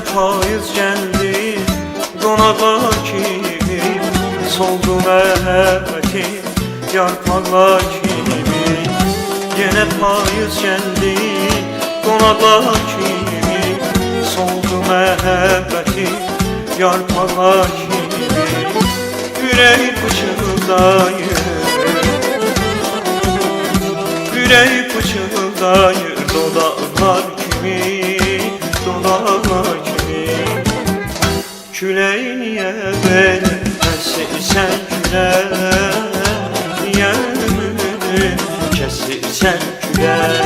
payız gəldi qonaqlar kimi, soldu məhəbbətim yarpaqlar kimi. Yenə payız gəldi qonaqlar kimi, soldu məhəbbətim yarpaqlar kimi. Ürək pıçıldayır, ürək pıçıldayır dodaqlar kimi, dodaqlar kimi. Külək niyə belə əsirsən külək, niyə ümidimi kəsirsən külək.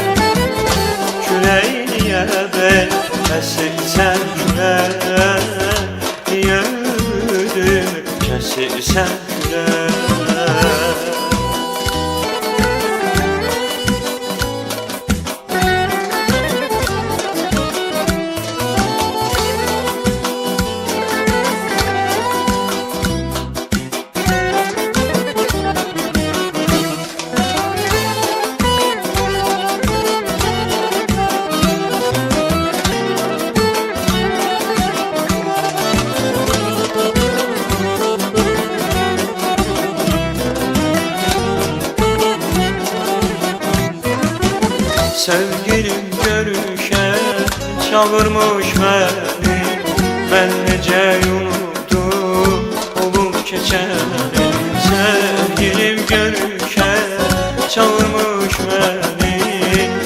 Külək niyə belə əsirsən külək, niyə ümidimi kəsirsən külək. Sevgilim görüşə çağırmış məni, mən necə unutdum olub keçəni. Sevgilim görüşə çağırmış məni,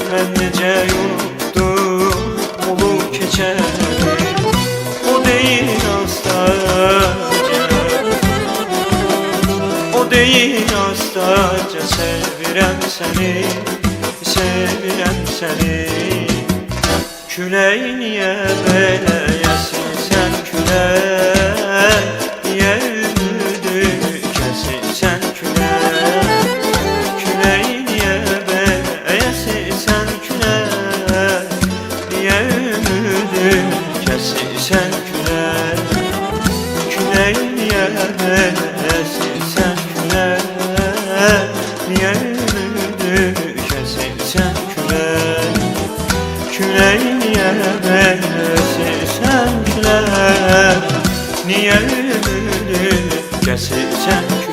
mən necə unutdum olub keçəni. O deyil astaca, o deyil astaca, sevirəm səni, sevirəm səni. Külək niyə belə əsirsən külək, niyə ümidimi kəsirsən külək. Külək niyə belə əsirsən külək, niyə ümidimi kəsirsən külək. Külək niyə belə əsirsən külək, niyə ümidimi kəsirsən külək. Külək niyə belə əsirsən külək, niyə ümidimi kəsirsən külək.